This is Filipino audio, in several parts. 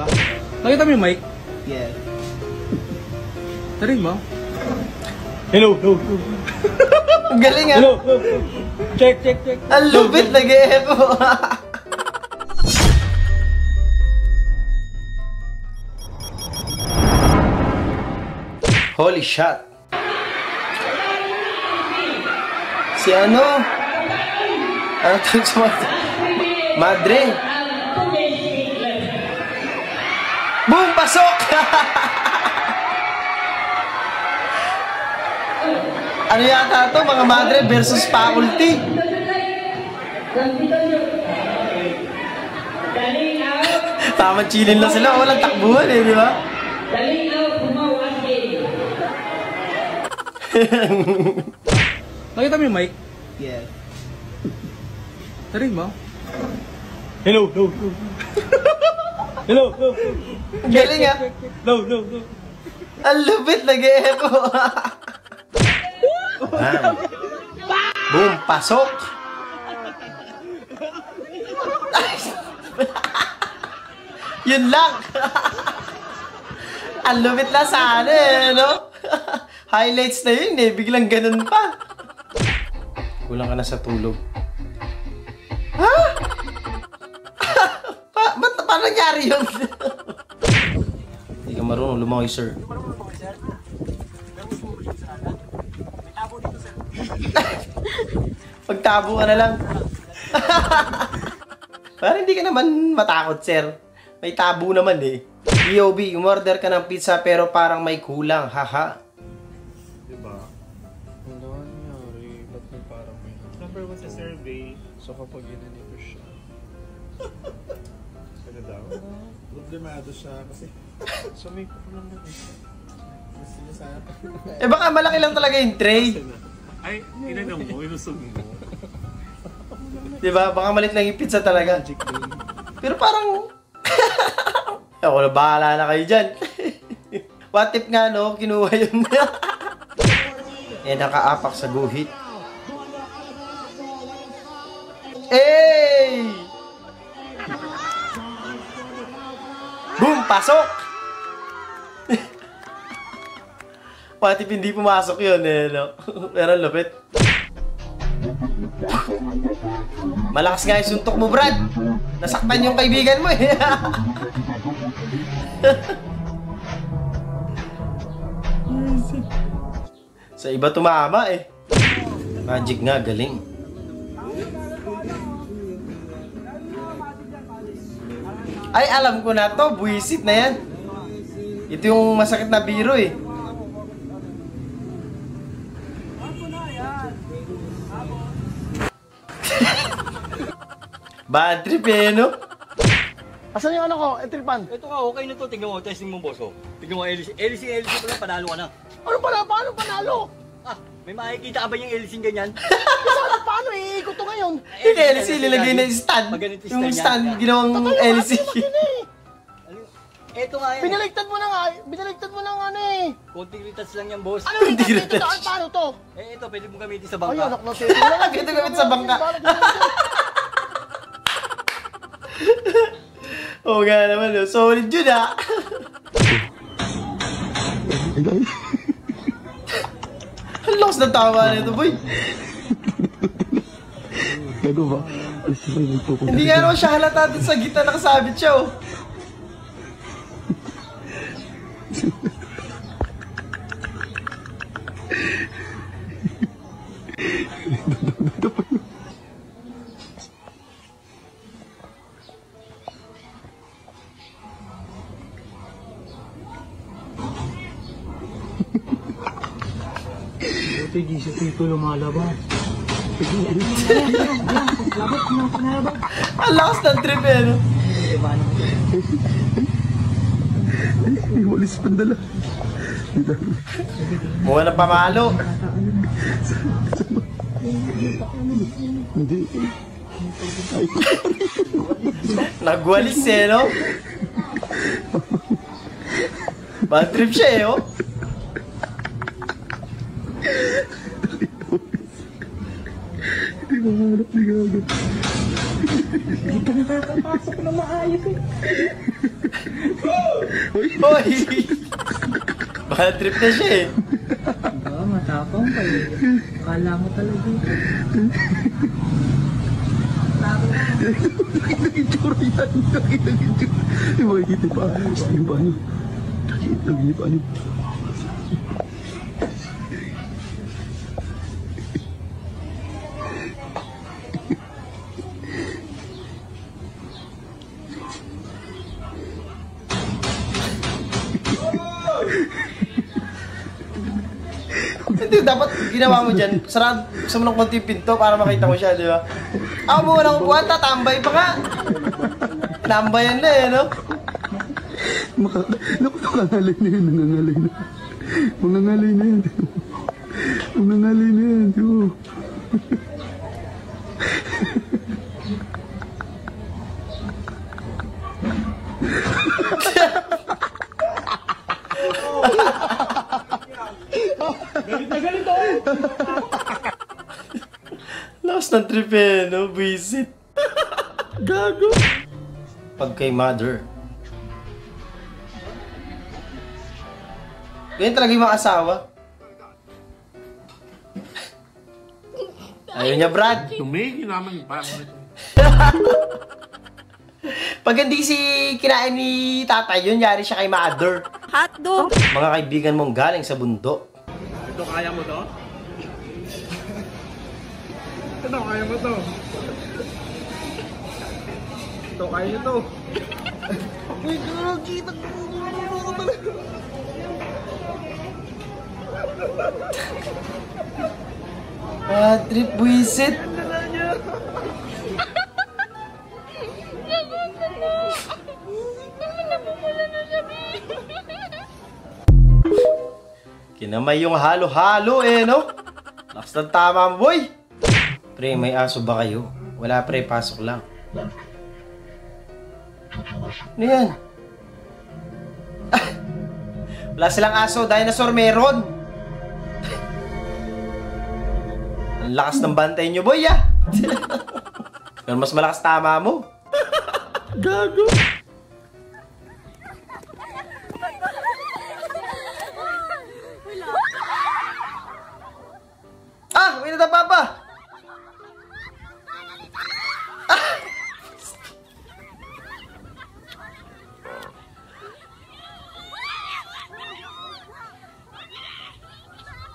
ba? Nakita mo yung mic? Yeah. Tarin mo? Hello, hello. Ang galing ah. Hello. Check. Ang lupit, nag-e-echo. Holy shot. Si ano? Ano tawag sa Madre. Boom! Pasok! Ano yata to? Mga Madre versus faculty. Tama, chillin lang sila. Walang takbuhan eh, di ba? Nakita mo yung mic? Yeah. Tarin mo? Hello. Hello. Ang galing ah. Hello. Ang lupit, nag-e-echo. Boom! Pasok! Yun lang! Ang lupit na sana eh, no? Highlights na yun eh, biglang ganun pa. Kulang ka na sa tulog. Ha? Paano nangyari yun? Hindi ka marunong lumakoy, sir. Pagtabo ka na lang. Parang hindi ka naman matakot, sir. May tabo naman eh. POV, umorder ka ng pizza pero parang may kulang, haha. Diba? Ano nangyari? Ba't may parang may... Number 1 sa survey. So kapag ginanito siya... Ano daw? Problemado siya kasi... So may kulang na ito. Gusto niya sana... Eh baka malaki lang talaga yung tray. Ay, inanong mo, inusog mo. Diba? Baka malit lang yung pizza talaga. Pero parang... Ako na, bahala na kayo dyan. What if nga, no? Kinuha yun. Eh, nakaapak sa guhit. Hey! Boom! Pasok! What if hindi pumasok yun, eh, no? Pero lupit. Malakas nga yung suntok mo, Brad. Nasaktan yung kaibigan mo, eh. Sa iba tumama, eh. Magic nga, galing. Ay, alam ko na to. Buwisit na yan. Ito yung masakit na biro, eh. Bad trip eh, no? Asan yung ano ko? Entripan? Ito ka, okay na to. Tignan mo, testing mo, boss. Tignan mo, LC pa lang, panalo ka na. Ano pala? Paano panalo? Ah, may makikita ka ba yung LC ganyan? Sana paano iikot to ngayon? Yung LC, nilagay na yung stand. Yung stand, ginawang LC. Ito nga yan. Binaligtad mo na nga ano eh. Konting retouch lang yan, boss. Ano yung dito? Paano to? Eh, ito, pwede mong gamitin sa Ay, bangka. anak na sa'yo. Wala na Ito gamit sa bangka. Oo nga naman, no? Solid yun, ha? Ang lakas na tawa na ito, boy. Gago ba? Hindi nga naman siya halata dun sa gitna nakasabit siya, oh. Sige, si Tito lumalabas. Ang lakas ng trip, eh, no? Ay, walis pandala. Mukha ng pamalo. Hindi. Nagwalis, eh, no? Bad trip siya, eh, oh. Hindi mahanap ni Gago. Hindi ka nakakapasok na maayos, eh. Hoy! Baka trip na siya eh. Oo, matapang pa eh. Akala mo talaga. Nag-itsura yan. Nag-itsura. Yung mga hiti pa. Yung paano? Nag-hiti pa. Hindi, dapat ginawa mo dyan. Sarado, gusto mo ng konti yung pinto para makita mo siya, di ba? Ako mo walang upuan, tatambay pa ka. Tambayan na eh, no? Nangangalay na yan. Nangangalay na. Mangangalay na yan. Mangangalay na yan. Oo. Lakas ng trip eh, no? Visit. Gago. Pag kay mother. Ganyan talaga yung mga asawa. Ayaw niya, Brad. Tumigil naman yung parang ito. Pag hindi si kinain ni tatay yun, yari siya kay mother. Hotdog! Mga kaibigan mong galing sa bundok. Ito, kaya mo to? Ito, kaya mo to? Ito, kaya nyo to? Uy, gagi! Nagpupulo ko talaga! Trip visit. Kinamay yung halo-halo eh, no? Lakas ng tama mo, boy! Pre, may aso ba kayo? Wala pre, pasok lang. Ano yan? Wala silang aso, dinosaur meron! Ang lakas ng bantay nyo, boy, ah! Pero mas malakas tama mo. Gago! Ah! May natapa pa!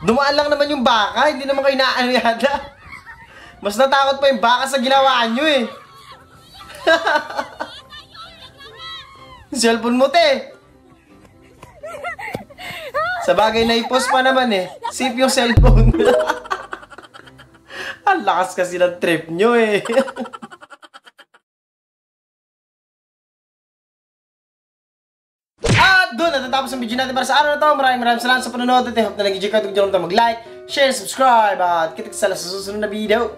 Dumaan lang naman yung baka, hindi naman kayo naano yata. Mas natakot pa yung baka sa ginawa nyo eh. Cellphone mo, te. Sa bagay na i-post pa naman eh. Save yung cellphone. Ang lakas kasi ng trip nyo eh. At doon, natatapos ang video natin para sa araw na to. Maraming salamat sa panonood at I hope na nag-enjoy ka. Huwag nyo mag-like, share, subscribe at kita sa susunod na video.